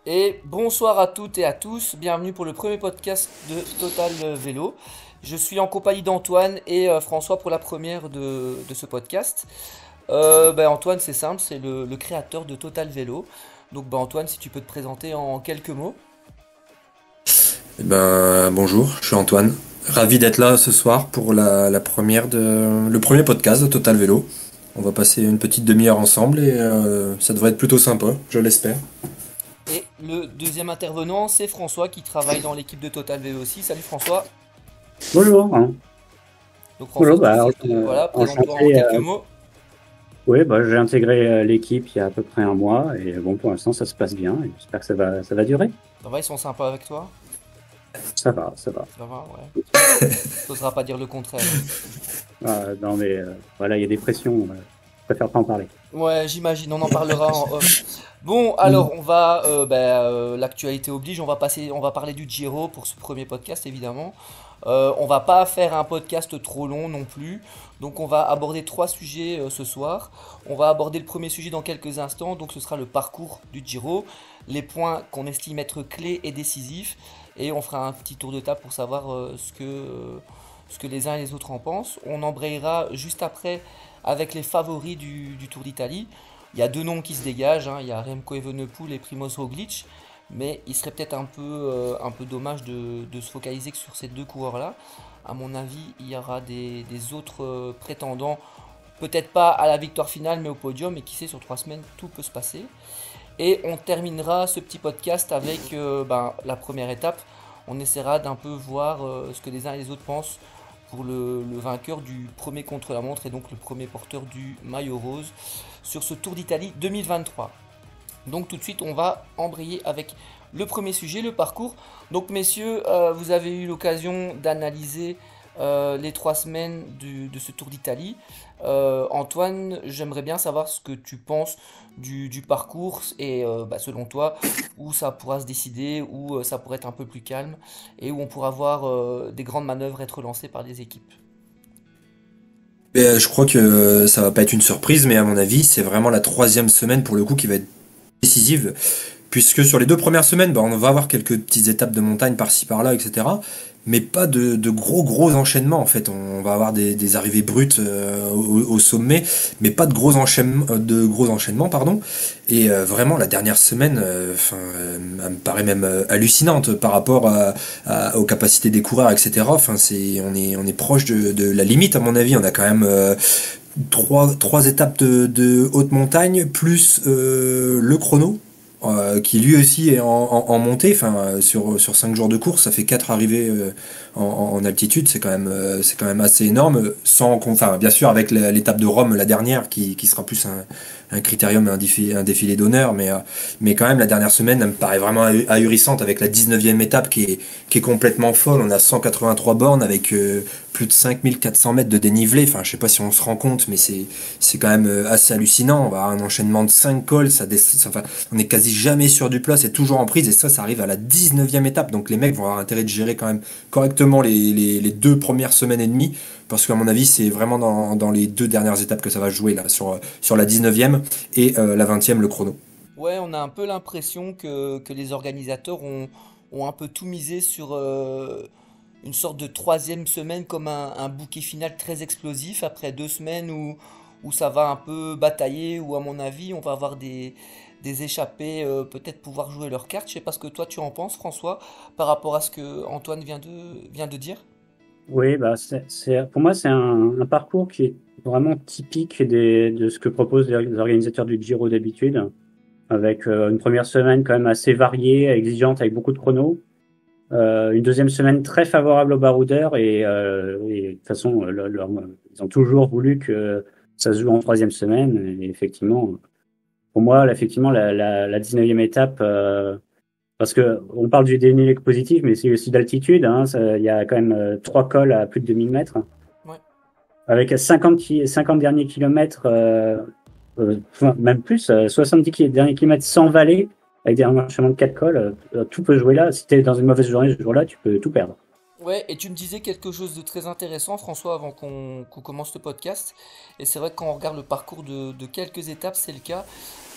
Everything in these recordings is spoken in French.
Et bonsoir à toutes et à tous, bienvenue pour le premier podcast de Total Vélo. Je suis en compagnie d'Antoine et François pour la première de ce podcast. Antoine, c'est simple, c'est le créateur de Total Vélo. Donc Antoine, si tu peux te présenter en quelques mots. Bonjour, je suis Antoine. Ravi d'être là ce soir pour le premier podcast de Total Vélo. On va passer une petite demi-heure ensemble et ça devrait être plutôt sympa, je l'espère. Et le deuxième intervenant, c'est François qui travaille dans l'équipe de Total Vélo aussi. Salut François. Bonjour, hein. Donc François, Bonjour, si tu sais, voilà, présente-toi en enchanté. quelques mots. Oui, j'ai intégré l'équipe il y a à peu près un mois et bon, pour l'instant, ça se passe bien et j'espère que ça va durer. Ça va, ils sont sympas avec toi? Ça va, ça va. Ça va, ouais. T'oseras pas dire le contraire. Non, mais voilà, il y a des pressions, je préfère pas en parler. Ouais, j'imagine, on en parlera en off. Bon, Mm. alors on va, l'actualité oblige, on va parler du Giro pour ce premier podcast évidemment. On va pas faire un podcast trop long non plus, donc on va aborder trois sujets ce soir. On va aborder le premier sujet dans quelques instants, donc ce sera le parcours du Giro, les points qu'on estime être clés et décisifs, et on fera un petit tour de table pour savoir ce que les uns et les autres en pensent. On embrayera juste après avec les favoris du Tour d'Italie. Il y a deux noms qui se dégagent, hein. Il y a Remco Evenepoel et Primoz Roglic, mais il serait peut-être un peu dommage de se focaliser que sur ces deux coureurs-là. À mon avis, il y aura des autres prétendants, peut-être pas à la victoire finale, mais au podium, et qui sait, sur 3 semaines, tout peut se passer. Et on terminera ce petit podcast avec la première étape. On essaiera d'un peu voir ce que les uns et les autres pensent pour le vainqueur du premier contre-la-montre et donc le premier porteur du maillot rose sur ce Tour d'Italie 2023. Donc tout de suite, on va embrayer avec le premier sujet, le parcours. Donc messieurs, vous avez eu l'occasion d'analyser les 3 semaines de ce Tour d'Italie. Antoine, j'aimerais bien savoir ce que tu penses du parcours et selon toi, où ça pourra se décider, où ça pourrait être un peu plus calme et où on pourra voir des grandes manœuvres être lancées par des équipes. Je crois que ça va pas être une surprise, mais à mon avis, c'est vraiment la troisième semaine pour le coup qui va être décisive. Puisque sur les deux premières semaines, on va avoir quelques petites étapes de montagne par-ci par-là, etc. Mais pas de gros enchaînements en fait. On va avoir des arrivées brutes au sommet, mais pas de gros enchaînements, pardon. Et vraiment la dernière semaine, elle me paraît même hallucinante par rapport aux capacités des coureurs, etc. Enfin, on est proche de la limite à mon avis. On a quand même trois étapes de haute montagne plus le chrono qui lui aussi est en montée. Enfin, sur 5 jours de course, ça fait 4 arrivées en altitude. C'est quand même assez énorme. Enfin, bien sûr, avec l'étape de Rome, la dernière, qui sera plus un critérium et un défilé d'honneur, mais quand même, la dernière semaine, elle me paraît vraiment ahurissante avec la 19e étape qui est complètement folle. On a 183 bornes avec plus de 5400 mètres de dénivelé. Enfin, je sais pas si on se rend compte, mais c'est quand même assez hallucinant. On va avoir un enchaînement de 5 cols, enfin, on est quasi jamais sur du plat, c'est toujours en prise, et ça arrive à la 19e étape. Donc les mecs vont avoir intérêt de gérer quand même correctement les deux premières semaines et demie, parce qu'à mon avis, c'est vraiment dans les deux dernières étapes que ça va jouer, là, sur la 19e et la 20e, le chrono. Ouais, on a un peu l'impression que les organisateurs ont un peu tout misé sur une sorte de troisième semaine comme un bouquet final très explosif après 2 semaines où ça va un peu batailler, où à mon avis on va avoir des échappés peut-être pouvoir jouer leurs cartes. Je sais pas ce que toi tu en penses François par rapport à ce que Antoine vient de dire. Oui, pour moi, c'est un parcours qui est vraiment typique de ce que proposent les organisateurs du Giro d'habitude, avec une première semaine quand même assez variée, exigeante, avec beaucoup de chronos. Une deuxième semaine très favorable aux baroudeurs et de toute façon, ils ont toujours voulu que ça se joue en troisième semaine. Et effectivement, pour moi, effectivement, la 19e étape, parce que on parle du dénivelé positif, mais c'est aussi d'altitude. Hein, il y a quand même 3 cols à plus de 2000 mètres, Ouais. avec 50 derniers kilomètres, enfin, même plus, derniers kilomètres sans vallée, avec des enchaînements de 4 cols. Tout peut jouer là. Si tu es dans une mauvaise journée ce jour-là, tu peux tout perdre. Ouais, et tu me disais quelque chose de très intéressant, François, avant qu'on commence le podcast. Et c'est vrai que quand on regarde le parcours de quelques étapes, c'est le cas.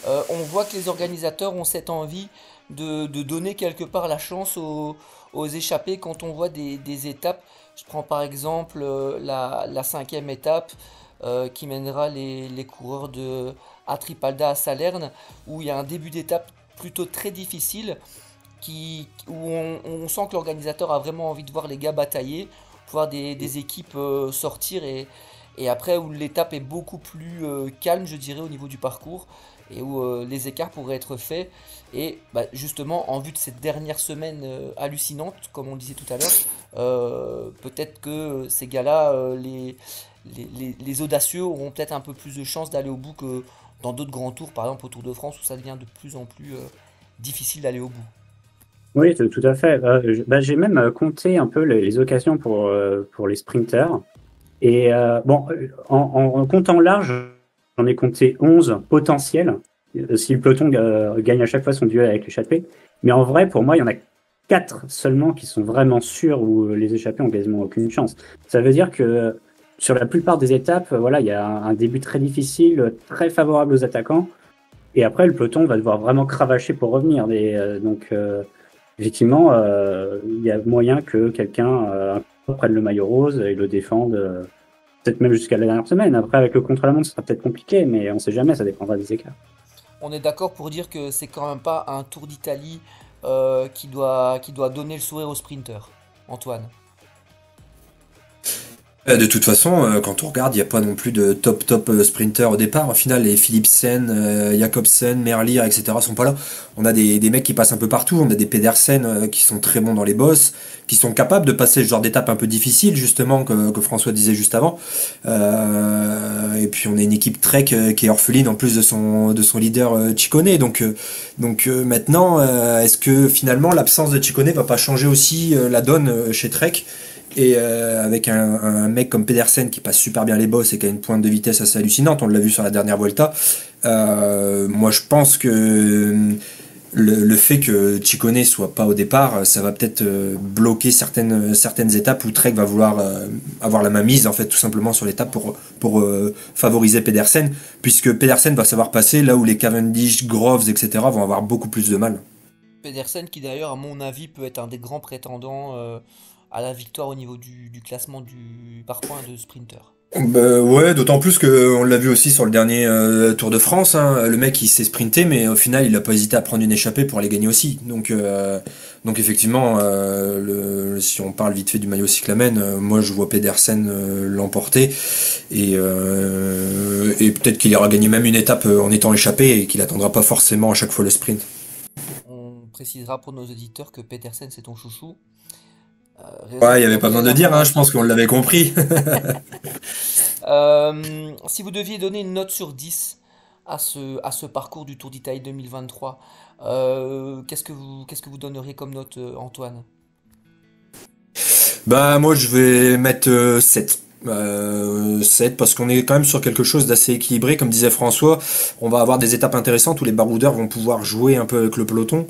On voit que les organisateurs ont cette envie de donner quelque part la chance aux échappés quand on voit des étapes. Je prends par exemple la cinquième étape qui mènera les coureurs de Atripalda à Salerne, où il y a un début d'étape plutôt très difficile, où on sent que l'organisateur a vraiment envie de voir les gars batailler, voir des équipes sortir, et après où l'étape est beaucoup plus calme, je dirais, au niveau du parcours, et où les écarts pourraient être faits. Et justement, en vue de cette dernière semaine hallucinante, comme on le disait tout à l'heure, peut-être que ces gars-là, les audacieux, auront peut-être un peu plus de chances d'aller au bout que dans d'autres grands tours, par exemple au Tour de France, où ça devient de plus en plus difficile d'aller au bout. Oui, tout à fait. J'ai même compté un peu les occasions pour les sprinters. Et en comptant large, j'en ai compté 11 potentiels, si le peloton gagne à chaque fois son duel avec l'échappée. Mais en vrai, pour moi, il y en a 4 seulement qui sont vraiment sûrs où les échappés ont quasiment aucune chance. Ça veut dire que sur la plupart des étapes, voilà, il y a un début très difficile, très favorable aux attaquants. Et après, le peloton va devoir vraiment cravacher pour revenir. Effectivement, il y a moyen que quelqu'un prenne le maillot rose et le défende, peut-être même jusqu'à la dernière semaine. Après, avec le contre-la-montre, ce sera peut-être compliqué, mais on sait jamais, ça dépendra des écarts. On est d'accord pour dire que c'est quand même pas un Tour d'Italie qui doit donner le sourire aux sprinteurs, Antoine. De toute façon, quand on regarde, il n'y a pas non plus de top sprinter au départ. Au final, les Philipsen, Jacobsen, Merlier, etc. sont pas là. On a des mecs qui passent un peu partout. On a des Pedersen qui sont très bons dans les bosses, qui sont capables de passer ce genre d'étape un peu difficile, justement, que François disait juste avant. Et puis on a une équipe Trek qui est orpheline en plus de son leader Ciccone. Donc maintenant, est-ce que finalement l'absence de Ciccone va pas changer aussi la donne chez Trek? Et avec un mec comme Pedersen qui passe super bien les bosses et qui a une pointe de vitesse assez hallucinante, on l'a vu sur la dernière Vuelta, moi je pense que le fait que Ciccone soit pas au départ, ça va peut-être bloquer certaines étapes où Trek va vouloir avoir la main mise en fait tout simplement sur l'étape pour favoriser Pedersen, puisque Pedersen va savoir passer là où les Cavendish, Groves, etc. vont avoir beaucoup plus de mal. Pedersen qui d'ailleurs à mon avis peut être un des grands prétendants à la victoire au niveau du classement par points de sprinter. Bah ouais, d'autant plus que on l'a vu aussi sur le dernier Tour de France, hein. Le mec il s'est sprinté, mais au final il a pas hésité à prendre une échappée pour aller gagner aussi. Donc effectivement, si on parle vite fait du maillot cyclamen, moi je vois Pedersen l'emporter et peut-être qu'il ira gagner même une étape en étant échappé et qu'il attendra pas forcément à chaque fois le sprint. On précisera pour nos auditeurs que Pedersen c'est ton chouchou. Ouais, il y avait pas besoin de dire, hein, je pense qu'on l'avait compris. Si vous deviez donner une note sur 10 à ce parcours du Tour d'Italie 2023, qu'est-ce que vous donneriez comme note, Antoine? Bah moi je vais mettre 7. 7 parce qu'on est quand même sur quelque chose d'assez équilibré, comme disait François, on va avoir des étapes intéressantes où les baroudeurs vont pouvoir jouer un peu avec le peloton.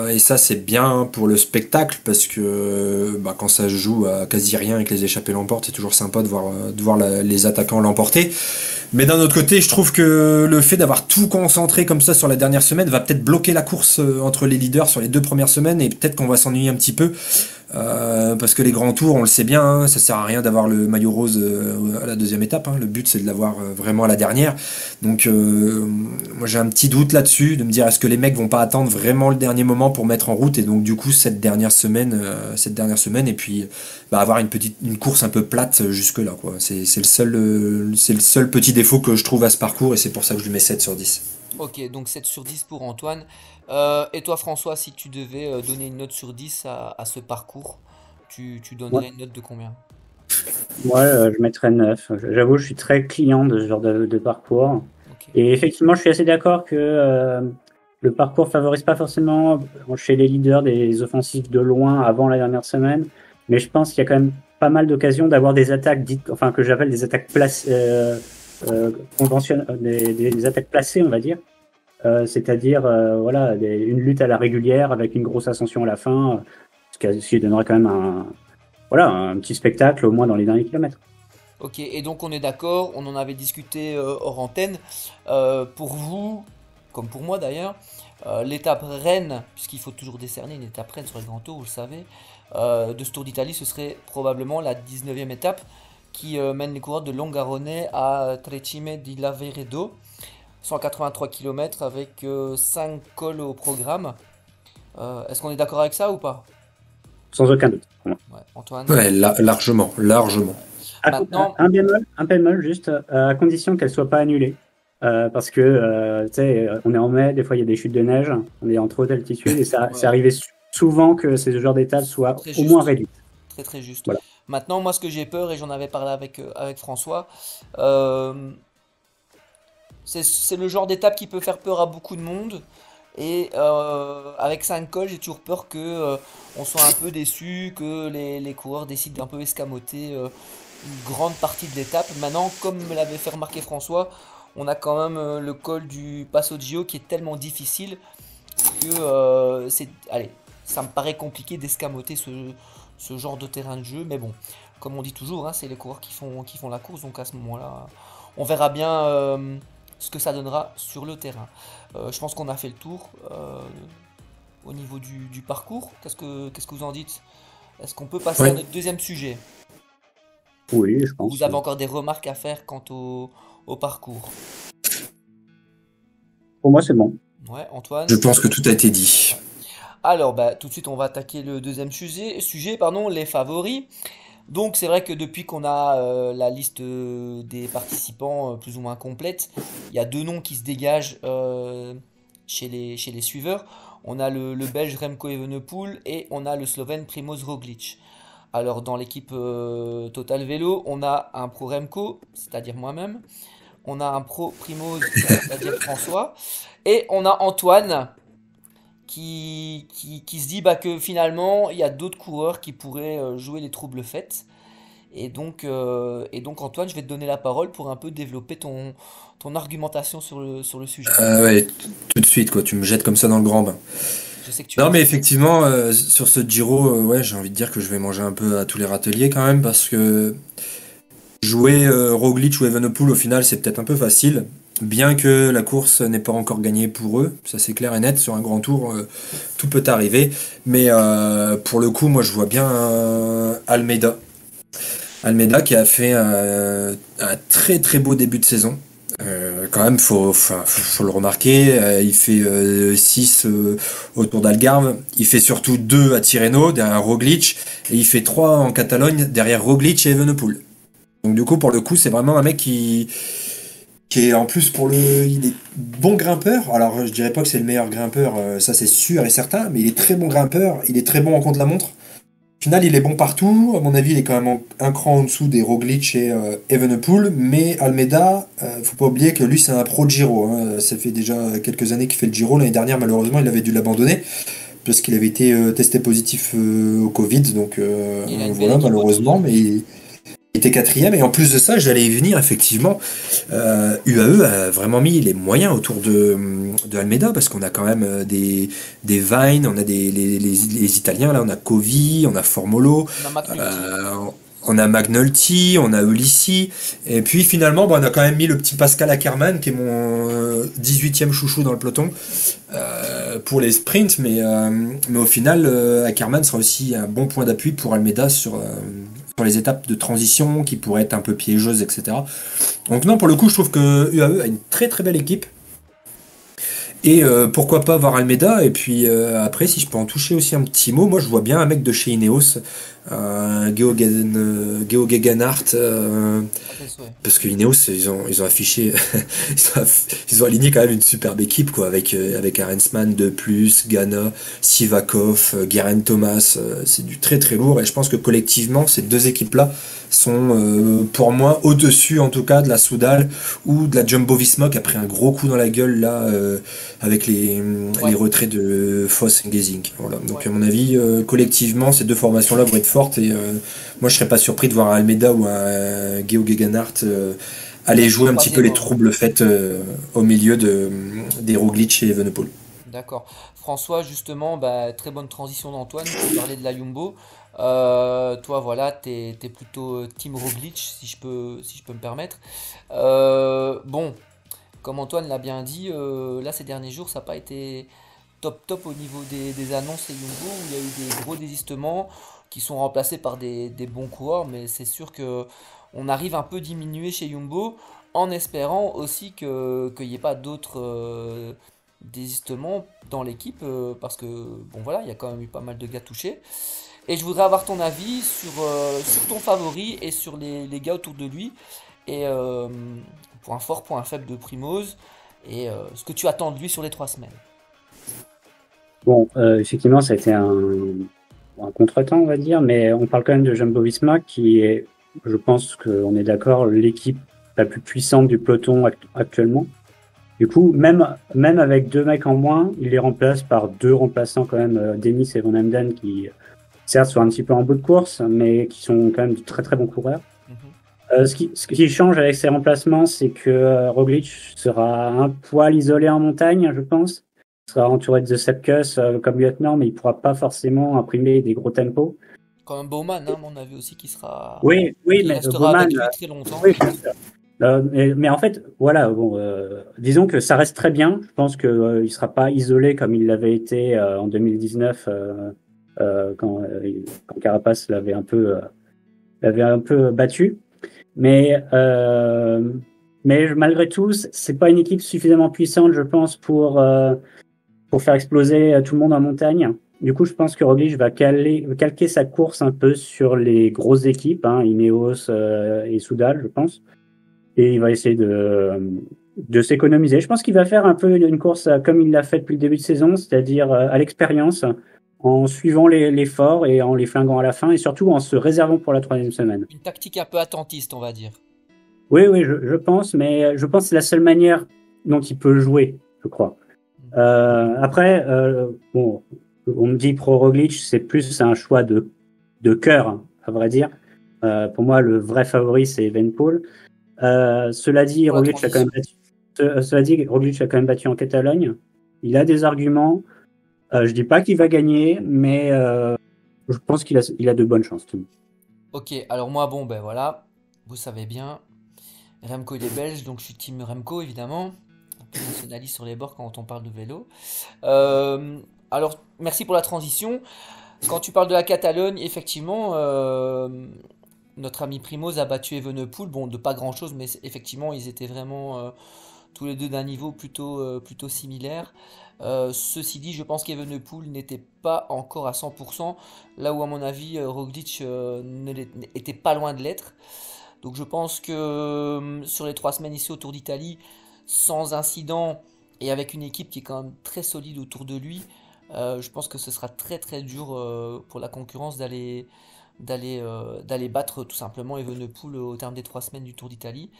Et ça c'est bien pour le spectacle parce que quand ça se joue à quasi rien et que les échappées l'emportent, c'est toujours sympa de voir les attaquants l'emporter. Mais d'un autre côté, je trouve que le fait d'avoir tout concentré comme ça sur la dernière semaine va peut-être bloquer la course entre les leaders sur les 2 premières semaines et peut-être qu'on va s'ennuyer un petit peu. Parce que les grands tours, on le sait bien, hein, ça sert à rien d'avoir le maillot rose à la deuxième étape, hein. Le but c'est de l'avoir vraiment à la dernière. Donc moi j'ai un petit doute là-dessus, de me dire est-ce que les mecs vont pas attendre vraiment le dernier moment pour mettre en route, et donc du coup cette dernière semaine et puis avoir une course un peu plate jusque là quoi. C'est le seul petit défaut que je trouve à ce parcours, et c'est pour ça que je lui mets 7 sur 10. Ok, donc 7 sur 10 pour Antoine. Et toi François, si tu devais donner une note sur 10 à ce parcours, tu donnerais Ouais. une note de combien? Moi, je mettrais 9. J'avoue, je suis très client de ce genre de parcours. Ok. Et effectivement, je suis assez d'accord que le parcours favorise pas forcément chez les leaders des offensives de loin avant la dernière semaine. Mais je pense qu'il y a quand même pas mal d'occasions d'avoir des attaques dites, enfin que j'appelle des attaques placées, conventionnelles, des attaques placées, on va dire. C'est-à-dire voilà, une lutte à la régulière avec une grosse ascension à la fin, ce qui donnerait quand même un petit spectacle au moins dans les derniers kilomètres. Ok, et donc on est d'accord, on en avait discuté hors antenne. Pour vous, comme pour moi d'ailleurs, L'étape reine, puisqu'il faut toujours décerner une étape reine sur le Grand Tour, vous le savez, de ce Tour d'Italie, ce serait probablement la 19e étape qui mène les coureurs de Longarone à Trecime di Laveredo, 183 km avec 5 cols au programme. Est-ce qu'on est d'accord avec ça ou pas? Sans aucun doute. Pour moi. Ouais, Antoine. Ouais, largement. Maintenant, Un bémol juste, à condition qu'elle soit pas annulée. Parce que, tu sais, on est en mai, des fois il y a des chutes de neige, on est en trop haute altitude, et ça, ouais, c'est arrivé souvent que ces genres d'étapes soient très au moins juste. réduites. Très très juste. Voilà. Maintenant, moi, ce que j'ai peur, et j'en avais parlé avec François, euh, c'est le genre d'étape qui peut faire peur à beaucoup de monde. Et avec 5 cols, j'ai toujours peur que on soit un peu déçu, que les coureurs décident d'un peu escamoter une grande partie de l'étape. Maintenant, comme me l'avait fait remarquer François, on a quand même le col du Passo Gio qui est tellement difficile que allez, ça me paraît compliqué d'escamoter ce genre de terrain de jeu. Mais bon, comme on dit toujours, hein, c'est les coureurs qui font la course. Donc à ce moment-là, on verra bien ce que ça donnera sur le terrain. Je pense qu'on a fait le tour au niveau du parcours. Qu'est-ce que vous en dites? Est-ce qu'on peut passer à Ouais. notre deuxième sujet? Oui, je Vous pense. avez encore des remarques à faire quant au parcours? Pour moi, c'est bon. Ouais, Antoine? Je pense que tout a été dit. Alors, bah, tout de suite, on va attaquer le deuxième sujet, pardon, les favoris. Donc, c'est vrai que depuis qu'on a la liste des participants plus ou moins complète, il y a deux noms qui se dégagent chez les suiveurs. On a le Belge Remco Evenepoel et on a le Slovène Primoz Roglic. Alors, dans l'équipe Total Vélo, on a un pro Remco, c'est-à-dire moi-même. On a un pro Primoz, c'est-à-dire François. Et on a Antoine qui se dit bah, que finalement il y a d'autres coureurs qui pourraient jouer les troubles fêtes. Et donc Antoine, je vais te donner la parole pour un peu développer ton argumentation sur le sujet. Ouais, tout de suite, quoi. Tu me jettes comme ça dans le grand bain. Je sais que tu Non, aimes mais ça. effectivement, sur ce Giro, ouais, j'ai envie de dire que je vais manger un peu à tous les râteliers quand même, parce que jouer Roglic ou Evenepoel, au final, c'est peut-être un peu facile. Bien que la course n'est pas encore gagnée pour eux, ça c'est clair et net, sur un grand tour, tout peut arriver. Mais pour le coup, moi je vois bien Almeida. Almeida qui a fait un très très beau début de saison. Quand même, faut le remarquer, il fait 6 au Tour d'Algarve, il fait surtout 2 à Tirreno derrière Roglic, et il fait 3 en Catalogne derrière Roglic et Evenepoel. Donc du coup, pour le coup, c'est vraiment un mec qui est en plus il est bon grimpeur. Alors je dirais pas que c'est le meilleur grimpeur, ça c'est sûr et certain, mais il est très bon grimpeur, il est très bon en contre-la-montre. Au final, il est bon partout. À mon avis, il est quand même un cran en dessous des Roglic et Evenepoel. Mais Almeida, faut pas oublier que lui, c'est un pro de Giro, hein. Ça fait déjà quelques années qu'il fait le Giro. L'année dernière, malheureusement, il avait dû l'abandonner parce qu'il avait été testé positif au Covid. Donc Il a une belle voilà, équipe autour de malheureusement. Mais lui. il était quatrième. Et en plus de ça, j'allais y venir, effectivement. UAE a vraiment mis les moyens autour de Almeida parce qu'on a quand même des Vine, on a les Italiens, là, on a Covi, on a Formolo, On a McNulty. euh, on a McNulty, on a Ulissi, et puis finalement, on a quand même mis le petit Pascal Ackermann, qui est mon 18e chouchou dans le peloton, pour les sprints, mais au final, Ackermann sera aussi un bon point d'appui pour Almeida sur les étapes de transition qui pourraient être un peu piégeuses, etc. Donc non, pour le coup, je trouve que UAE a une très très belle équipe. Et pourquoi pas voir Almeida. Et puis après, si je peux en toucher aussi un petit mot, moi je vois bien un mec de chez Ineos, Geo Gegenhardt, À tes souhaits. parce que Ineos, ils ont affiché, ils ont aligné quand même une superbe équipe, quoi, avec Arensman de plus, Ghana, Sivakov, Geraint Thomas, c'est du très très lourd. Et je pense que collectivement, ces deux équipes-là sont pour moi au-dessus en tout cas de la Soudal ou de la Jumbo-Visma qui a pris un gros coup dans la gueule là avec les Ouais, retraits de Foss et Gesink. Voilà. ouais. Donc à mon avis, collectivement, ces deux formations-là vont être fortes et moi je serais pas surpris de voir un Almeida ou un Geo Gegenhardt aller jouer un petit peu Troisième les homme. troubles faits au milieu des Roglic et Evenepoel. D'accord. François, justement, bah, très bonne transition d'Antoine. Tu parlais de la Jumbo. Toi, voilà, t'es plutôt Team Roglic, si je peux me permettre. Bon, comme Antoine l'a bien dit, là, ces derniers jours, ça n'a pas été top top au niveau des annonces et Jumbo, où il y a eu des gros désistements qui sont remplacés par des bons coureurs, mais c'est sûr que on arrive un peu diminué chez Jumbo en espérant aussi qu'il n'y ait pas d'autres désistements dans l'équipe parce que bon voilà, il y a quand même eu pas mal de gars touchés. Et je voudrais avoir ton avis sur ton favori et sur les gars autour de lui. Et point fort, point faible de Primoz. Et ce que tu attends de lui sur les 3 semaines. Bon, effectivement, ça a été un contretemps, on va dire, mais on parle quand même de Jumbo-Visma, qui est, je pense qu'on est d'accord, l'équipe la plus puissante du peloton actuellement. Du coup, même avec 2 mecs en moins, il les remplace par 2 remplaçants quand même, Denis et Van Emden, qui certes sont un petit peu en bout de course, mais qui sont quand même de très très bons coureurs. Ce qui change avec ces remplacements, c'est que Roglic sera un poil isolé en montagne, je pense. Il sera entouré de Sepkus comme lieutenant, mais il pourra pas forcément imprimer des gros tempos. Comme Bowman, hein, on a vu aussi Oui, qui mais restera Bowman, avec lui très longtemps. oui, bien sûr. Mais en fait, voilà, bon, disons que ça reste très bien. Je pense que il sera pas isolé comme il l'avait été en 2019 quand Carapace l'avait un peu battu. Mais malgré tout, c'est pas une équipe suffisamment puissante, je pense, pour faire exploser tout le monde en montagne. Du coup, je pense que Roglic va calquer sa course un peu sur les grosses équipes, hein, Ineos et Soudal, je pense. Et il va essayer de s'économiser. Je pense qu'il va faire un peu une course comme il l'a fait depuis le début de saison, c'est-à-dire à l'expérience, en suivant les forts et en les flinguant à la fin, et surtout en se réservant pour la 3e semaine. Une tactique un peu attentiste, on va dire. Oui, je pense, mais je pense que c'est la seule manière dont il peut jouer, je crois. Après, bon, on me dit pro Roglic, c'est plus un choix de cœur, hein, à vrai dire. Pour moi, le vrai favori, c'est Evenepoel. Cela dit, Roglic a quand même battu en Catalogne. Il a des arguments. Je dis pas qu'il va gagner, mais je pense qu'il a de bonnes chances. Ok, alors moi, bon, ben voilà, vous savez bien, Remco il est belge, donc je suis team Remco évidemment. Un peu nationaliste sur les bords quand on parle de vélo. Alors, merci pour la transition. Quand tu parles de la Catalogne, effectivement, notre ami Primoz a battu Evenepoel. Bon, de pas grand-chose, mais effectivement, ils étaient vraiment tous les deux d'un niveau plutôt similaire. Ceci dit, je pense qu'Evenepoel n'était pas encore à 100%, là où à mon avis Roglic n'était pas loin de l'être. Donc je pense que sur les 3 semaines ici au Tour d'Italie, sans incident et avec une équipe qui est quand même très solide autour de lui, je pense que ce sera très très dur pour la concurrence d'aller battre tout simplement Evenepoel au terme des 3 semaines du Tour d'Italie.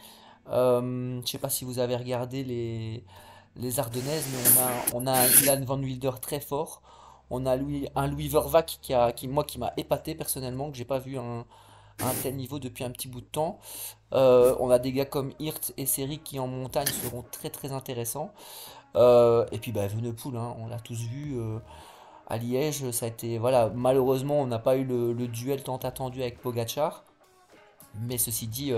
Je ne sais pas si vous avez regardé les Ardennaises, mais on a un Ilan Van Wilder très fort. On a un Louis Vervac qui m'a épaté personnellement, que j'ai pas vu à un tel niveau depuis un petit bout de temps. On a des gars comme Hirt et Seri qui en montagne seront très très intéressants. Et puis bah, Evenepoel, hein, on l'a tous vu à Liège. Ça a été, voilà, malheureusement on n'a pas eu le duel tant attendu avec Pogacar. Mais ceci dit,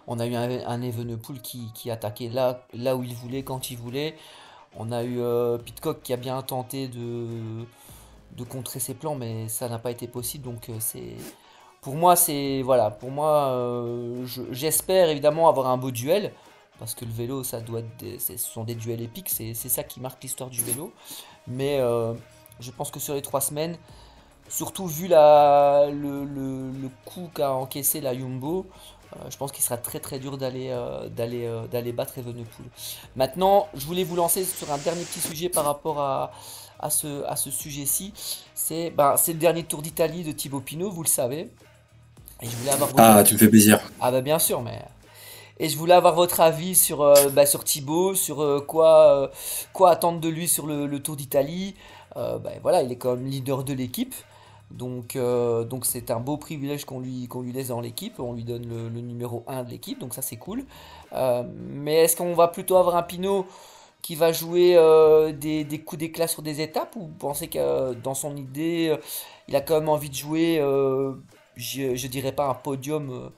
on a eu un Evenepoel qui attaquait là où il voulait, quand il voulait. On a eu Pidcock qui a bien tenté de contrer ses plans, mais ça n'a pas été possible. Donc pour moi, j'espère évidemment avoir un beau duel. Parce que le vélo, ce sont des duels épiques, c'est ça qui marque l'histoire du vélo. Mais je pense que sur les 3 semaines, surtout vu le coup qu'a encaissé la Jumbo, je pense qu'il sera très très dur d'aller battre Evenepoel. Maintenant, je voulais vous lancer sur un dernier petit sujet par rapport à ce sujet-ci. C'est le dernier Tour d'Italie de Thibaut Pinot, vous le savez. Et je voulais avoir votre Ah, avis. tu me fais plaisir. Ah bah bien sûr, mais... Et je voulais avoir votre avis sur Thibaut, sur quoi attendre de lui sur le Tour d'Italie. Voilà, il est quand même leader de l'équipe. Donc c'est un beau privilège qu'on lui laisse dans l'équipe. On lui donne le numéro 1 de l'équipe, donc ça c'est cool. Mais est-ce qu'on va plutôt avoir un Pinot qui va jouer des coups d'éclat sur des étapes, ou vous pensez que dans son idée, il a quand même envie de jouer, je dirais pas un podium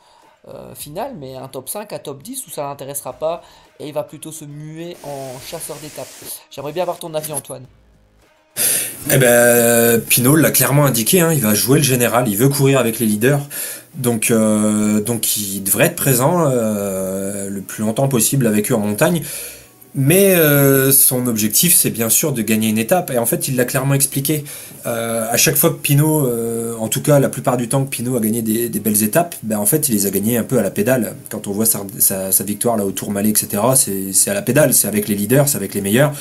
final, mais un top 5, un top 10 où ça l'intéressera pas et il va plutôt se muer en chasseur d'étapes. J'aimerais bien avoir ton avis, Antoine. Eh ben, Pinot l'a clairement indiqué, hein, il va jouer le général, il veut courir avec les leaders, donc il devrait être présent le plus longtemps possible avec eux en montagne. Mais son objectif, c'est bien sûr de gagner une étape. Et en fait, il l'a clairement expliqué. À chaque fois que Pinot, en tout cas la plupart du temps que Pinot a gagné des belles étapes, ben en fait, il les a gagnées un peu à la pédale. Quand on voit sa victoire là au Tourmalet, etc., c'est à la pédale, c'est avec les leaders, c'est avec les meilleurs.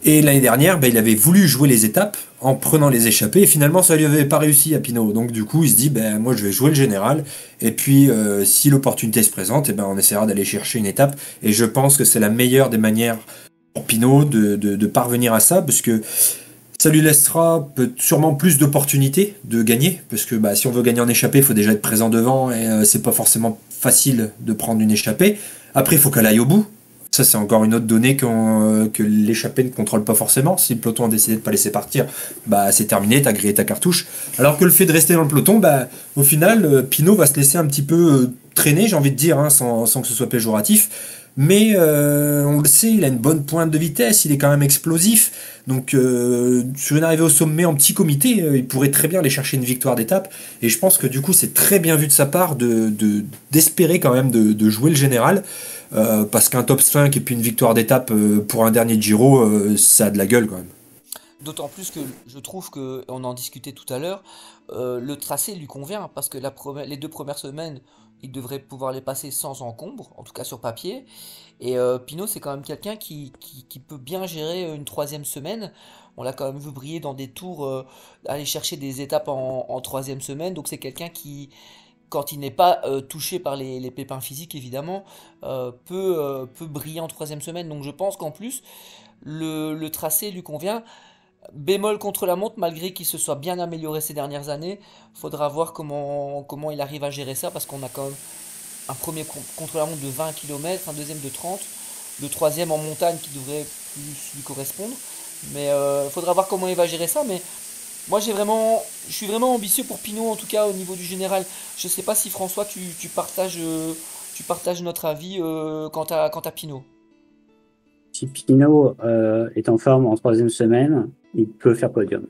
Et l'année dernière, ben, il avait voulu jouer les étapes en prenant les échappées, et finalement ça lui avait pas réussi à Pinot. Donc du coup, il se dit, ben moi je vais jouer le général, et puis si l'opportunité se présente, et ben on essaiera d'aller chercher une étape. Et je pense que c'est la meilleure des manières pour Pinot de parvenir à ça, parce que ça lui laissera sûrement plus d'opportunités de gagner, parce que bah, si on veut gagner en échappée, il faut déjà être présent devant, et c'est pas forcément facile de prendre une échappée. Après, il faut qu'elle aille au bout. Ça, c'est encore une autre donnée que l'échappée ne contrôle pas forcément. Si le peloton a décidé de pas laisser partir, bah c'est terminé, t'as grillé ta cartouche. Alors que le fait de rester dans le peloton, bah au final, Pinot va se laisser un petit peu traîner, j'ai envie de dire, hein, sans que ce soit péjoratif. Mais on le sait, il a une bonne pointe de vitesse, il est quand même explosif. Donc sur une arrivée au sommet en petit comité, il pourrait très bien aller chercher une victoire d'étape. Et je pense que du coup, c'est très bien vu de sa part d'espérer quand même de jouer le général. Parce qu'un top 5 et puis une victoire d'étape pour un dernier Giro, ça a de la gueule quand même. D'autant plus que je trouve que, on en discutait tout à l'heure, le tracé lui convient parce que les 2 premières semaines, il devrait pouvoir les passer sans encombre, en tout cas sur papier. Et Pinot, c'est quand même quelqu'un qui peut bien gérer une 3e semaine. On l'a quand même vu briller dans des tours, aller chercher des étapes en 3e semaine. Donc c'est quelqu'un qui, quand il n'est pas touché par les pépins physiques évidemment, peut briller en 3e semaine. Donc je pense qu'en plus, le tracé lui convient. Bémol contre la montre, malgré qu'il se soit bien amélioré ces dernières années, faudra voir comment il arrive à gérer ça, parce qu'on a quand même un premier contre la montre de 20 km, un deuxième de 30, le troisième en montagne qui devrait plus lui correspondre. Mais faudra voir comment il va gérer ça. Mais moi je suis vraiment ambitieux pour Pinot, en tout cas au niveau du général. Je sais pas si François tu partages notre avis quant à Pinot. Si Pinot est en forme en 3e semaine, il peut faire podium.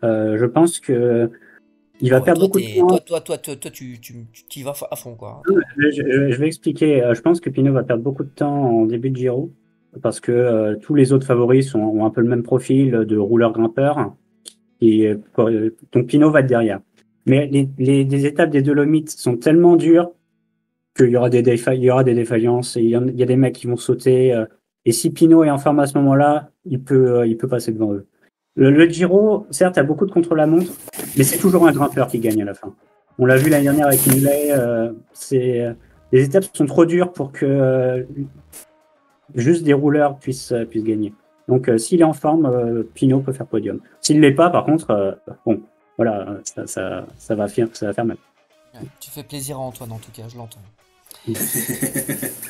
Je pense que il va perdre beaucoup de temps. Toi, tu y vas à fond, quoi. Je vais expliquer. Je pense que Pinot va perdre beaucoup de temps en début de Giro parce que tous les autres favoris ont un peu le même profil de rouleur-grimpeur. Donc Pinot va être derrière. Mais les étapes des Dolomites sont tellement dures qu'il y aura des défaillances. Et il y a des mecs qui vont sauter. Et si Pinot est en forme à ce moment-là, il peut passer devant eux. Le Giro, certes, a beaucoup de contre-la-montre, mais c'est toujours un grimpeur qui gagne à la fin. On l'a vu l'année dernière avec Hindley. Les étapes sont trop dures pour que juste des rouleurs puissent gagner. Donc, s'il est en forme, Pinot peut faire podium. S'il l'est pas, par contre, bon, voilà, ça va faire mal. Ouais, tu fais plaisir à Antoine, en tout cas, je l'entends.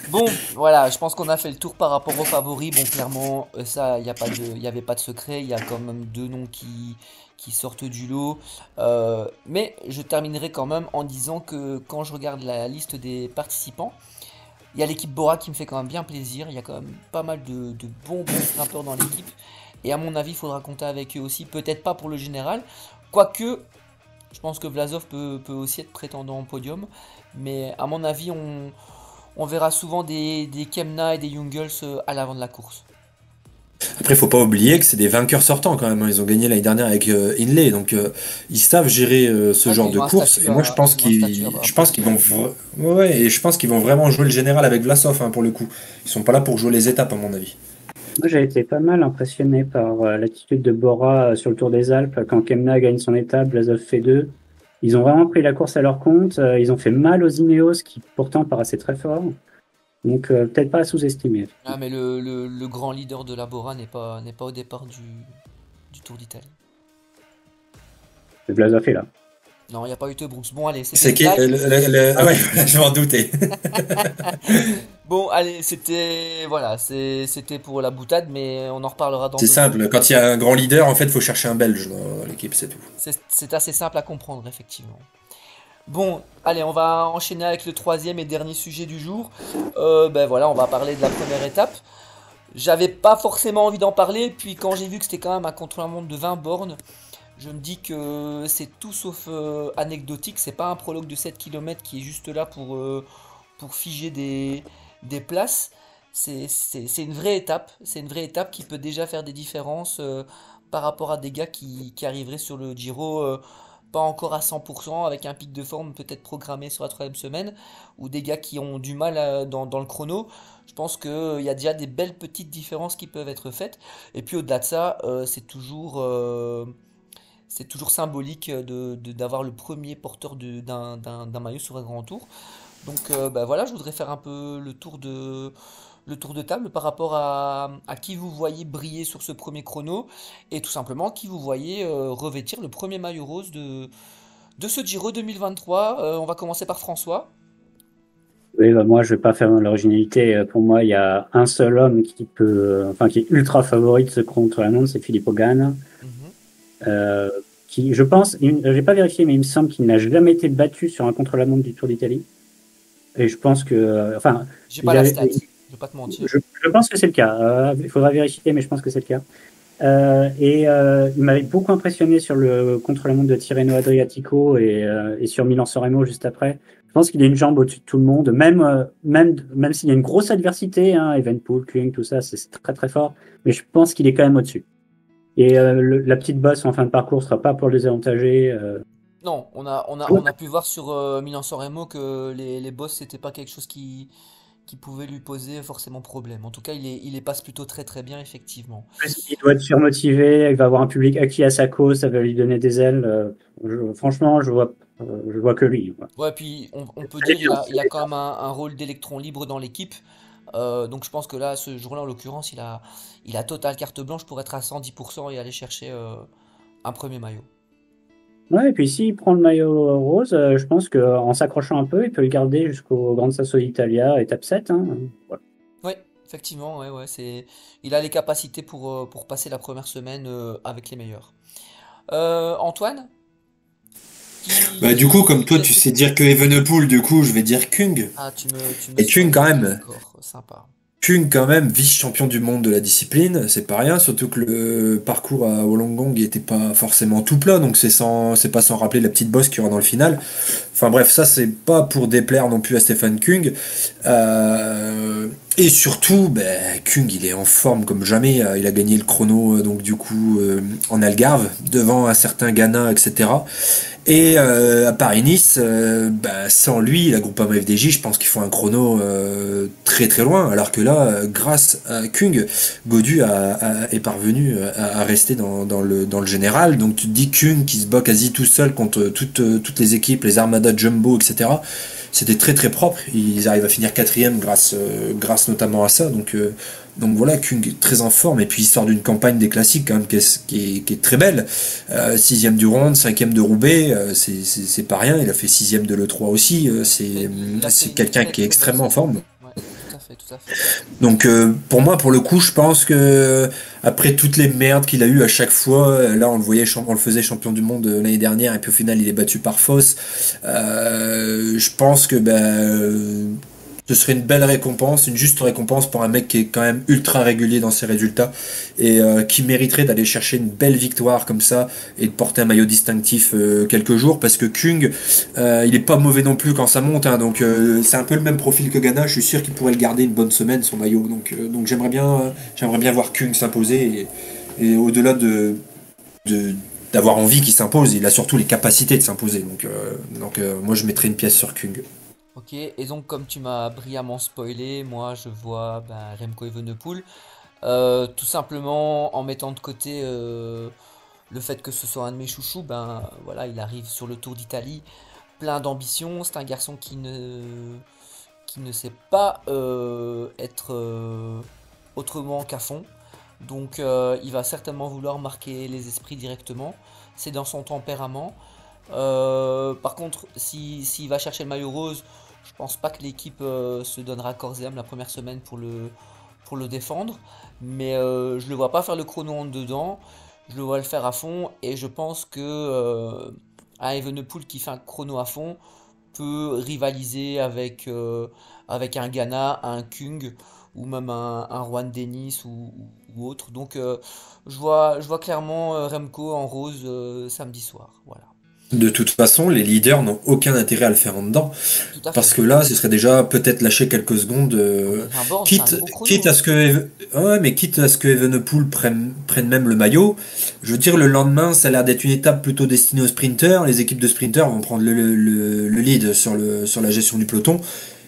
Bon, voilà, je pense qu'on a fait le tour par rapport aux favoris. Bon, clairement, ça, il n'y avait pas de secret. Il y a quand même 2 noms qui sortent du lot. Mais je terminerai quand même en disant que quand je regarde la liste des participants, il y a l'équipe Bora qui me fait quand même bien plaisir. Il y a quand même pas mal de bons grimpeurs dans l'équipe. Et à mon avis, il faudra compter avec eux aussi. Peut-être pas pour le général. Quoique, je pense que Vlasov peut aussi être prétendant au podium. Mais à mon avis, on verra souvent des Kemna et des Jungels à l'avant de la course. Après, il faut pas oublier que c'est des vainqueurs sortants quand même. Ils ont gagné l'année dernière avec Hindley, donc ils savent gérer ce genre de course. Et moi, je pense qu'ils vont, ouais, et je pense qu'ils vont vraiment jouer le général avec Vlasov, hein, pour le coup. Ils sont pas là pour jouer les étapes, à mon avis. Moi, j'ai été pas mal impressionné par l'attitude de Bora sur le Tour des Alpes. Quand Kemna gagne son étape, Vlasov fait 2. Ils ont vraiment pris la course à leur compte. Ils ont fait mal aux Ineos, qui pourtant paraissaient très forts. Donc, peut-être pas à sous-estimer. Ah, mais le grand leader de la Bora n'est pas au départ du Tour d'Italie. Le Vlasov est là. Non, il n'y a pas eu de Brooks. Bon, allez, c'est qui Ah ouais, je m'en doutais. Bon, allez, c'était pour la boutade, mais on en reparlera dans. C'est simple. Quand il y a un grand leader, en fait, il faut chercher un Belge dans l'équipe, c'est tout. C'est assez simple à comprendre, effectivement. Bon, allez, on va enchaîner avec le 3e et dernier sujet du jour. Ben voilà, on va parler de la première étape. J'avais pas forcément envie d'en parler, puis quand j'ai vu que c'était quand même un contre-la-montre de 20 bornes, je me dis que c'est tout sauf anecdotique. C'est pas un prologue de 7 km qui est juste là pour figer des places. C'est une vraie étape. C'est une vraie étape qui peut déjà faire des différences par rapport à des gars qui arriveraient sur le Giro pas encore à 100%, avec un pic de forme peut-être programmé sur la troisième semaine, ou des gars qui ont du mal dans le chrono. Je pense qu'il y a déjà des belles petites différences qui peuvent être faites. Et puis au-delà de ça, c'est toujours symbolique d'avoir le premier porteur d'un maillot sur un grand tour. Donc bah voilà, je voudrais faire un peu le tour de table par rapport à qui vous voyez briller sur ce premier chrono et tout simplement qui vous voyez revêtir le premier maillot rose de ce Giro 2023. On va commencer par François. Oui, bah, moi, je vais pas faire l'originalité. Pour moi, il y a un seul homme qui peut, enfin, qui est ultra favori de ce contre-la-montre, c'est Filippo Ganna. Mhm. Euh, qui, je pense, j'ai pas vérifié, mais il me semble qu'il n'a jamais été battu sur un contre-la-montre du Tour d'Italie. Et je pense que, enfin, J'ai pas il la avait, stat, je vais pas te mentir. je pense que c'est le cas. Il faudra vérifier, mais je pense que c'est le cas. Il m'avait beaucoup impressionné sur le contre-la-montre de Tirreno Adriatico et sur Milan-San Remo juste après. Je pense qu'il a une jambe au-dessus de tout le monde, même s'il y a une grosse adversité, hein, Evenepoel, Küng, tout ça, c'est très très fort, mais je pense qu'il est quand même au-dessus. Et la petite bosse en fin de parcours sera pas pour le désavantager. Non, on a pu voir sur Milan-San Remo que les boss c'était pas quelque chose qui pouvait lui poser forcément problème. En tout cas, il les passe plutôt très très bien effectivement. Il doit être surmotivé, il va avoir un public acquis à sa cause, ça va lui donner des ailes. Franchement, je vois que lui, quoi. Ouais, puis on peut Allez dire bien. il a quand même un rôle d'électron libre dans l'équipe. Donc je pense que là, ce jour-là, en l'occurrence, il a total carte blanche pour être à 110% et aller chercher un premier maillot. Ouais, et puis s'il prend le maillot rose, je pense qu'en s'accrochant un peu, il peut le garder jusqu'au Grand Sasso d'Italia, étape 7. Hein. Voilà. Ouais, effectivement, ouais, il a les capacités pour passer la première semaine avec les meilleurs. Antoine, Bah, du coup, comme toi, qui est-ce tu que sais dire que Evenepoel, du coup, je vais dire Kung. Ah, tu me Et Kung, spoil quand un peu même. d'accord, sympa. Kung, quand même, vice-champion du monde de la discipline, c'est pas rien, surtout que le parcours à Wollongong était pas forcément tout plat, donc c'est pas sans rappeler la petite bosse qu'il y aura dans le final. Enfin bref, ça c'est pas pour déplaire non plus à Stefan Kung. Et surtout, ben, Kung il est en forme comme jamais, il a gagné le chrono donc du coup en Algarve, devant un certain Ghana, etc. Et à Paris-Nice, bah, sans lui, la Groupama FDJ, je pense qu'ils font un chrono très très loin. Alors que là, grâce à Kung, Godu est parvenu à rester dans le général. Donc tu te dis Kung qui se bat quasi tout seul contre toutes les équipes, les Armada Jumbo, etc. C'était très très propre. Ils arrivent à finir quatrième grâce notamment à ça. Donc voilà, Kung est très en forme et puis il sort d'une campagne des classiques quand même qui est très belle. Sixième du Ronde, cinquième de Roubaix, c'est pas rien. Il a fait sixième de l'E3 aussi. Il a fait C'est une quelqu'un très qui est très belle extrêmement en saison. forme. Ouais, tout à fait, tout à fait. Donc pour moi, pour le coup, je pense que après toutes les merdes qu'il a eu à chaque fois, là on le voyait, on le faisait champion du monde l'année dernière et puis au final il est battu par Foss. Je pense que ce serait une belle récompense, une juste récompense pour un mec qui est quand même ultra régulier dans ses résultats et qui mériterait d'aller chercher une belle victoire comme ça et de porter un maillot distinctif quelques jours parce que Kung il est pas mauvais non plus quand ça monte hein, donc c'est un peu le même profil que Ghana, je suis sûr qu'il pourrait le garder une bonne semaine son maillot donc j'aimerais bien voir Kung s'imposer et au-delà de d'avoir envie qu'il s'impose, il a surtout les capacités de s'imposer moi je mettrais une pièce sur Kung. Ok, et donc comme tu m'as brillamment spoilé, moi je vois Remco Evenepoel, tout simplement en mettant de côté le fait que ce soit un de mes chouchous, ben voilà, il arrive sur le Tour d'Italie plein d'ambition, c'est un garçon qui ne sait pas être autrement qu'à fond, donc il va certainement vouloir marquer les esprits directement, c'est dans son tempérament. Par contre, s'il va chercher le maillot rose, je pense pas que l'équipe se donnera corps et âme la première semaine pour le défendre. Mais je le vois pas faire le chrono en dedans. Je le vois le faire à fond. Et je pense que un Evenepoel qui fait un chrono à fond peut rivaliser avec un Ghana, un Kung ou même un Juan Denis ou autre. Donc je vois clairement Remco en rose samedi soir. Voilà. De toute façon, les leaders n'ont aucun intérêt à le faire en dedans. Tout à Parce fait. que là, ce serait déjà peut-être lâcher quelques secondes. Mais 20 bornes, c'est un Quitte, gros chrono, quitte à hein. ce que, ouais, mais quitte à ce que Evenepoel prenne même le maillot. Je veux dire, le lendemain, ça a l'air d'être une étape plutôt destinée aux sprinters. Les équipes de sprinters vont prendre le lead sur la gestion du peloton.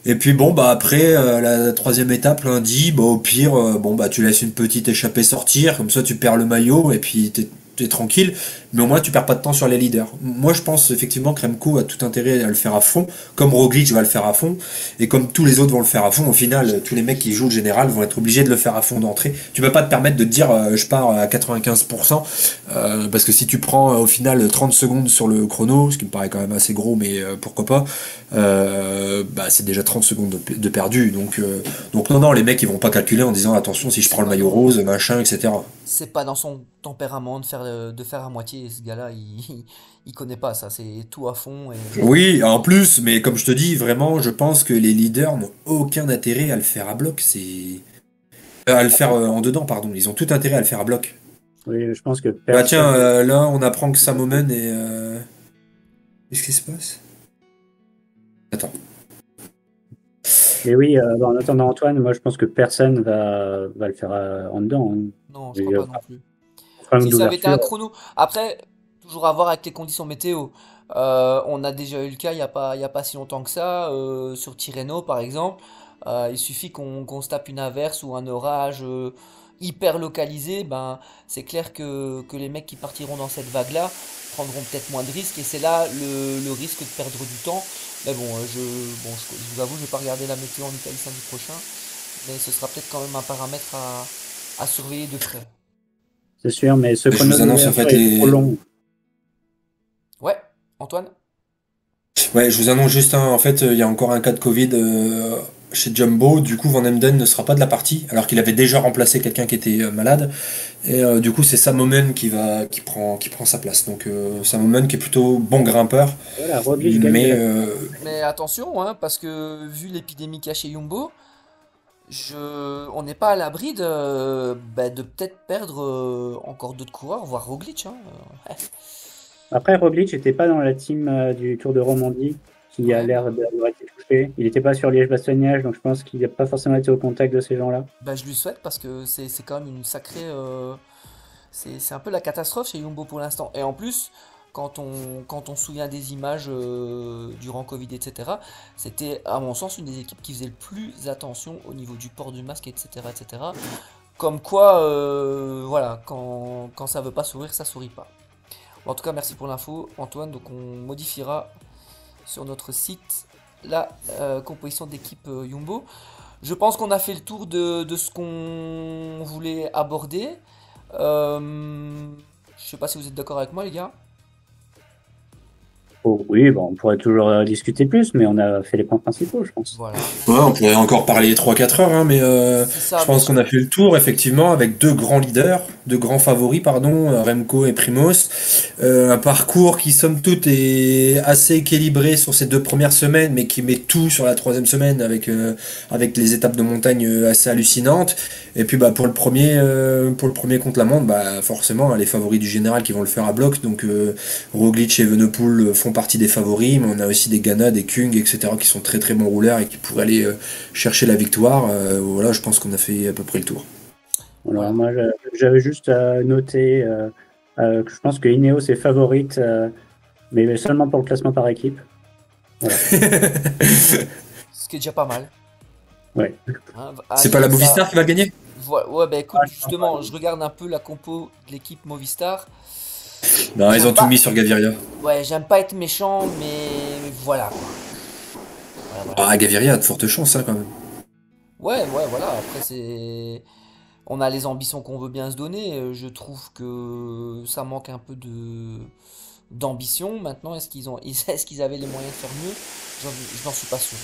Et puis bon, bah après, la troisième étape, lundi, bah au pire, bon, bah tu laisses une petite échappée sortir. Comme ça, tu perds le maillot et puis t'es tranquille, mais au moins tu perds pas de temps sur les leaders. Moi je pense effectivement que Remco a tout intérêt à le faire à fond, comme Roglic va le faire à fond, et comme tous les autres vont le faire à fond. Au final, tous les mecs qui jouent le général vont être obligés de le faire à fond d'entrée. Tu peux pas te permettre de te dire je pars à 95%, parce que si tu prends au final 30 secondes sur le chrono, ce qui me paraît quand même assez gros, mais pourquoi pas, bah c'est déjà 30 secondes de perdu. Donc non, les mecs ils vont pas calculer en disant attention si je C'est prends le pas maillot dans, rose, machin, etc. c'est pas dans son tempérament de faire à moitié. Ce gars-là, il connaît pas ça. C'est tout à fond. Oui, en plus, mais comme je te dis, vraiment, je pense que les leaders n'ont aucun intérêt à le faire à bloc. À le faire en dedans, pardon. Ils ont tout intérêt à le faire à bloc. Oui, je pense que Bah tiens, personne. là, on apprend que Samomen est. Qu'est-ce qui se passe? Attends. Mais oui, en attendant Antoine, moi je pense que personne va le faire en dedans, hein. Non, je Et, crois pas non plus. problème Si ça avait été un d'ouverture. chrono. Après, toujours à voir avec les conditions météo. On a déjà eu le cas il y a pas si longtemps que ça, sur Tirreno par exemple. Il suffit qu'on se tape une averse ou un orage hyper localisé. Ben, c'est clair que les mecs qui partiront dans cette vague-là prendront peut-être moins de risques. Et c'est là le risque de perdre du temps. Mais bon, je vous avoue, je vais pas regarder la météo en Italie samedi prochain. Mais ce sera peut-être quand même un paramètre à surveiller de près. C'est sûr, mais ce Je chrono vous annonce en d'ouverture fait est trop les. long. Ouais, Antoine? Ouais, je vous annonce juste, hein, en fait, il y a encore un cas de Covid chez Jumbo. Du coup, Van Emden ne sera pas de la partie, alors qu'il avait déjà remplacé quelqu'un qui était malade. Et du coup, c'est Samomen qui prend sa place. Donc Samomen qui est plutôt bon grimpeur, Voilà, Roglic gagne mais directement. Mais attention, hein, parce que vu l'épidémie qu'il y a chez Jumbo, on n'est pas à l'abri de peut-être perdre encore d'autres coureurs, voire Roglic, hein. Après, Roglic n'était pas dans la team du Tour de Romandie, qui a Ouais, l'air d'avoir été touché. Il n'était pas sur Liège-Bastogne-Liège, donc je pense qu'il n'a pas forcément été au contact de ces gens-là. bah, je lui souhaite parce que c'est quand même une sacrée. C'est un peu la catastrophe chez Jumbo pour l'instant. Et en plus, quand on se souvient des images durant Covid, etc., c'était à mon sens une des équipes qui faisait le plus attention au niveau du port du masque, etc., etc. Comme quoi, voilà, quand ça veut pas sourire, ça sourit pas. Bon, en tout cas, merci pour l'info, Antoine. Donc, on modifiera sur notre site la composition d'équipe Jumbo. Je pense qu'on a fait le tour de ce qu'on voulait aborder. Je sais pas si vous êtes d'accord avec moi, les gars. Oh, oui, bon, on pourrait toujours discuter plus, mais on a fait les points principaux, je pense. Voilà. ouais, on pourrait encore parler 3 4 heures, hein, mais C'est ça, je mais pense qu'on a fait le tour, effectivement, avec deux grands leaders, deux grands favoris, pardon, Remco et Primoz. Un parcours qui, somme toute, est assez équilibré sur ces 2 premières semaines, mais qui met tout sur la troisième semaine avec les étapes de montagne assez hallucinantes. Et puis bah, pour le premier contre la montre, bah, forcément, hein, les favoris du général qui vont le faire à bloc. Donc Roglic et Evenepoel font partie des favoris, mais on a aussi des Ghana, des Kung, etc. qui sont très très bons rouleurs et qui pourraient aller chercher la victoire. Voilà, je pense qu'on a fait à peu près le tour. Alors, voilà. moi, j'avais juste noté que je pense que Ineos est favorite, mais seulement pour le classement par équipe. Voilà. Ce qui est déjà pas mal. Ouais. Hein. C'est pas Allez, la ça. Movistar qui va gagner? Ouais, bah écoute, Ah, je pense pas. justement, je regarde un peu la compo de l'équipe Movistar. Non, ils J'aime ont tout pas. mis sur Gaviria. Ouais, j'aime pas être méchant, mais voilà, quoi. Voilà, voilà. Ah, Gaviria a de fortes chances, hein, quand même. Ouais, voilà. Après, on a les ambitions qu'on veut bien se donner. Je trouve que ça manque un peu d'ambition. Maintenant, est-ce qu'ils avaient les moyens de faire mieux? Je n'en suis pas sûr.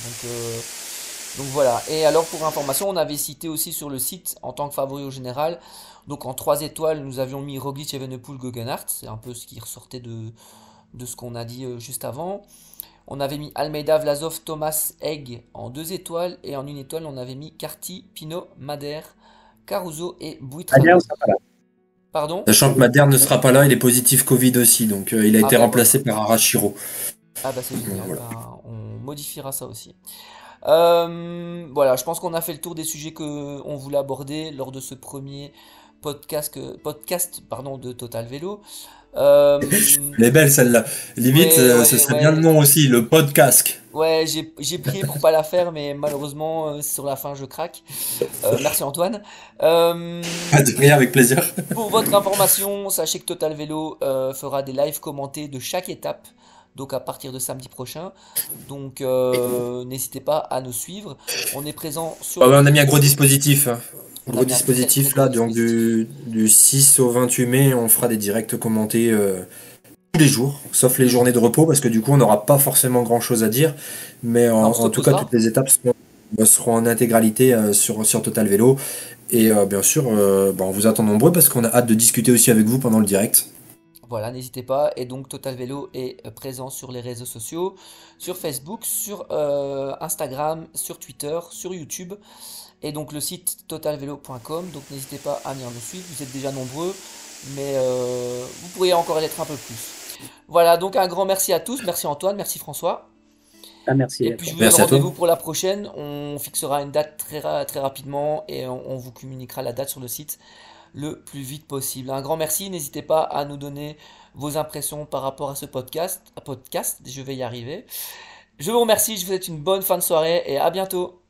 Donc voilà. Et alors, pour information, on avait cité aussi sur le site en tant que favori au général. Donc en 3 étoiles, nous avions mis Roglic, Evenepoel, Gegenhardt. C'est un peu ce qui ressortait de ce qu'on a dit juste avant. On avait mis Almeida, Vlasov, Thomas, Egg en 2 étoiles. Et en 1 étoile, on avait mis Carty, Pinot, Madère, Caruso et Buitrago. Madère, ça va. Pardon? Sachant que Madère ne sera pas là, il est positif Covid aussi, donc il a Ah été ben remplacé voilà. par Arashiro. Ah bah c'est génial. Voilà. Ben, on modifiera ça aussi. Voilà, je pense qu'on a fait le tour des sujets que on voulait aborder lors de ce premier podcast pardon, de Total Vélo. Euh, Elle est belle celle-là. Limite, ouais, ce ouais, serait bien le ouais. nom aussi, le podcast. Ouais, j'ai prié pour pas la faire, mais malheureusement, sur la fin, je craque. Merci Antoine. Pas de rien, avec plaisir. Pour votre information, sachez que Total Vélo fera des lives commentés de chaque étape, donc à partir de samedi prochain. Donc n'hésitez pas à nous suivre. On est présent sur Ah ouais, on a mis un YouTube. gros dispositif, hein. On a Gros mis un très très dispositif gros là, donc dispositif. du 6 au 28 mai, on fera des directs commentés tous les jours, sauf les journées de repos, parce que du coup, on n'aura pas forcément grand-chose à dire. Mais Bah, on se en tout cas, toutes reposera. les étapes seront en intégralité sur Total Vélo. Et bien sûr, on vous attend nombreux parce qu'on a hâte de discuter aussi avec vous pendant le direct. Voilà, n'hésitez pas. Et donc Total Vélo est présent sur les réseaux sociaux, sur Facebook, sur Instagram, sur Twitter, sur YouTube. Et donc le site totalvélo.com. Donc n'hésitez pas à venir nous suivre. Vous êtes déjà nombreux, mais vous pourriez encore l'être un peu plus. Voilà, donc un grand merci à tous. Merci Antoine, merci François. Ah, merci Et à puis je toi. vous donne Merci à toi. rendez-vous pour la prochaine. On fixera une date très rapidement et on vous communiquera la date sur le site le plus vite possible. Un grand merci. N'hésitez pas à nous donner vos impressions par rapport à ce podcast. Je vais y arriver. Je vous remercie. Je vous souhaite une bonne fin de soirée et à bientôt.